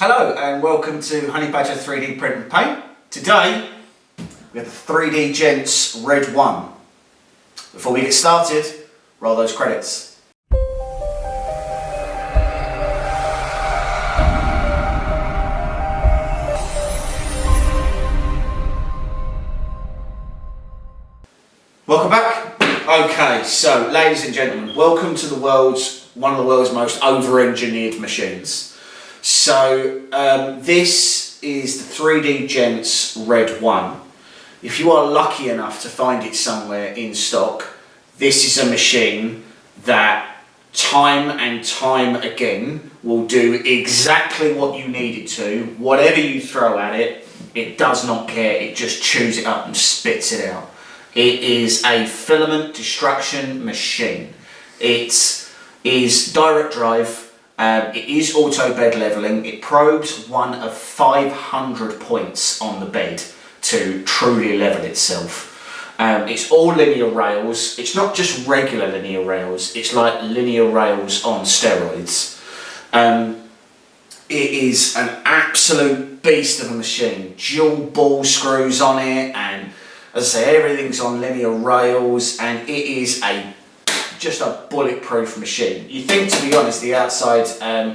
Hello and welcome to Honey Badger 3D Print and Paint. Today we have the 3D Gents Red 1. Before we get started, roll those credits. Welcome back. Okay, so ladies and gentlemen, welcome to one of the world's most over-engineered machines. So this is the 3D Gents Red 1. If you are lucky enough to find it somewhere in stock, this is a machine that time and time again will do exactly what you need it to. Whatever you throw at it, it does not care. It just chews it up and spits it out. It is a filament destruction machine. It is direct drive. It is auto bed leveling. It probes one of 500 points on the bed to truly level itself. It's all linear rails. It's not just regular linear rails. It's like linear rails on steroids. It is an absolute beast of a machine. Dual ball screws on it, and as I say, everything's on linear rails, and it is just a bulletproof machine. You think, to be honest, the outside,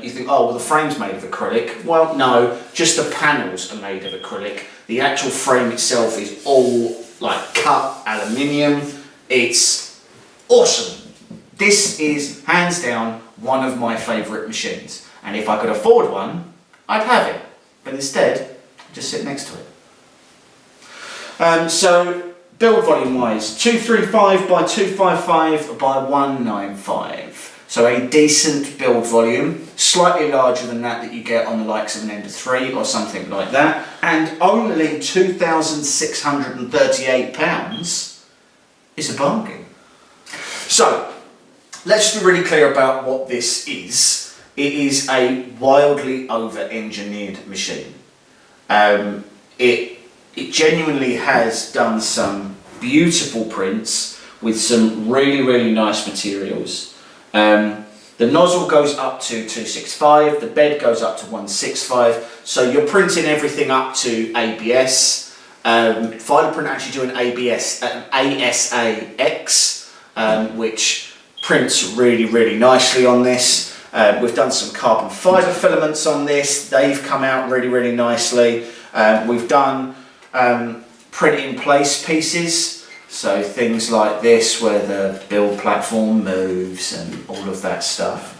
you think, oh, well, the frame's made of acrylic. Well, no, just the panels are made of acrylic. The actual frame itself is all like cut aluminium. It's awesome. This is hands down one of my favourite machines. And if I could afford one, I'd have it. But instead, just sit next to it. So build volume wise, 235 by 255 by 195. So a decent build volume, slightly larger than that you get on the likes of an Ender 3 or something like that, and only £2,638 is a bargain. So let's be really clear about what this is. It is a wildly over-engineered machine. It genuinely has done some beautiful prints with some really nice materials. The nozzle goes up to 265, the bed goes up to 165, so you're printing everything up to ABS. Filer Print actually do an ASA-X, which prints really nicely on this. We've done some carbon fibre filaments on this. They've come out really nicely. We've done print in place pieces, so things like this where the build platform moves and all of that stuff.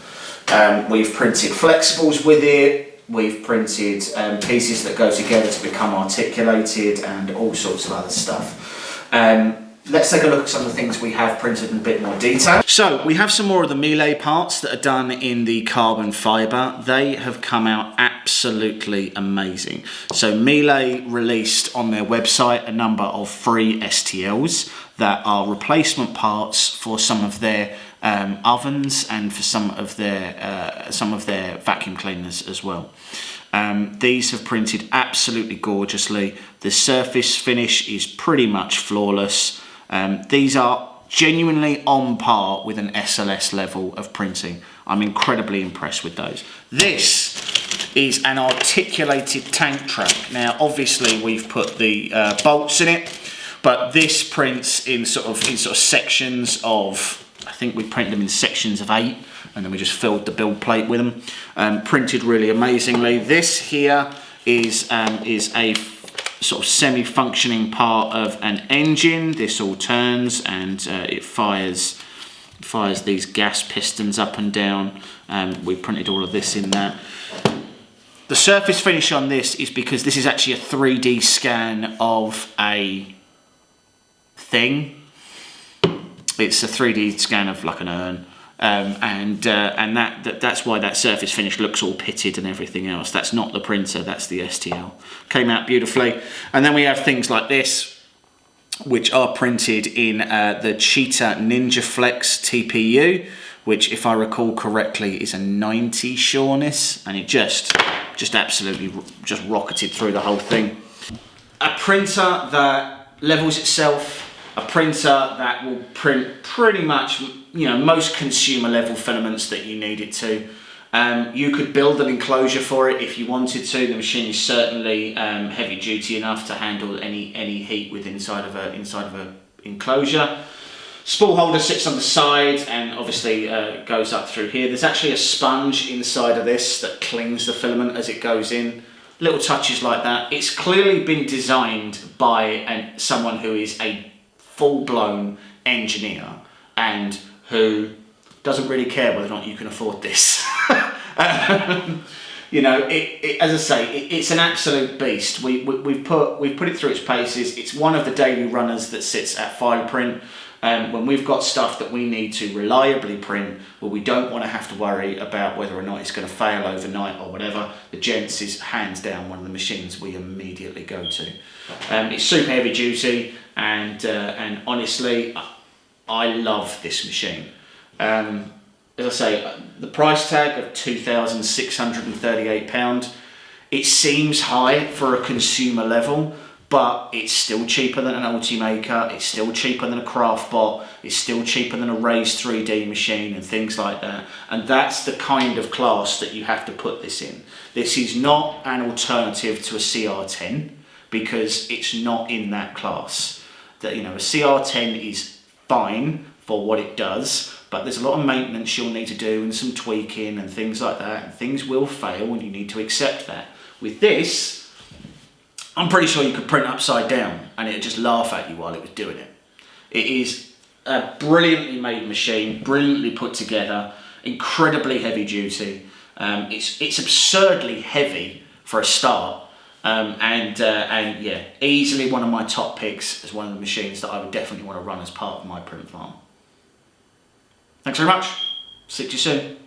We've printed flexibles with it. We've printed pieces that go together to become articulated and all sorts of other stuff. Let's take a look at some of the things we have printed in a bit more detail. So we have some more of the Melee parts that are done in the carbon fibre. They have come out absolutely amazing. So Melee released on their website a number of free STLs that are replacement parts for some of their ovens and for some of their vacuum cleaners as well. These have printed absolutely gorgeously. The surface finish is pretty much flawless. These are genuinely on par with an SLS level of printing. I'm incredibly impressed with those. This is an articulated tank track. Now, obviously, we've put the bolts in it, but this prints in sort of sections of, I think we printed them in sections of 8, and then we just filled the build plate with them. Printed really amazingly. This here is a sort of semi-functioning part of an engine. This all turns and it fires these gas pistons up and down. We printed all of this in that. The surface finish on this is because this is actually a 3D scan of a thing. It's a 3D scan of like an urn. And that's why that surface finish looks all pitted and everything else. That's not the printer, that's the STL. Came out beautifully. And then we have things like this, which are printed in the Cheetah Ninja Flex TPU, which, if I recall correctly, is a 90 sureness, and it just absolutely just rocketed through the whole thing. A printer that levels itself, a printer that will print pretty much, you know, most consumer level filaments that you need it to. You could build an enclosure for it if you wanted to. The machine is certainly heavy duty enough to handle any heat with inside of a enclosure. Spool holder sits on the side and obviously goes up through here. There's actually a sponge inside of this that clings the filament as it goes in. Little touches like that. It's clearly been designed by someone who is a full-blown engineer and who doesn't really care whether or not you can afford this. You know, as I say, it's an absolute beast. We've put it through its paces. It's one of the daily runners that sits at file print. When we've got stuff that we need to reliably print, well, we don't want to have to worry about whether or not it's going to fail overnight or whatever. The Gents is hands down one of the machines we immediately go to. It's super heavy duty, and honestly, I love this machine. As I say, the price tag of £2,638, it seems high for a consumer level, but it's still cheaper than an Ultimaker, it's still cheaper than a Craftbot, it's still cheaper than a Raise 3D machine and things like that. And that's the kind of class that you have to put this in. This is not an alternative to a CR10 because it's not in that class. That, you know, a CR10 is fine for what it does, but there's a lot of maintenance you'll need to do and some tweaking and things like that, and things will fail and you need to accept that. With this, I'm pretty sure you could print upside down and it'd just laugh at you while it was doing it. It is a brilliantly made machine, brilliantly put together, incredibly heavy duty. It's absurdly heavy for a start, and yeah, easily one of my top picks as one of the machines that I would definitely want to run as part of my print farm. Thanks very much. See you soon.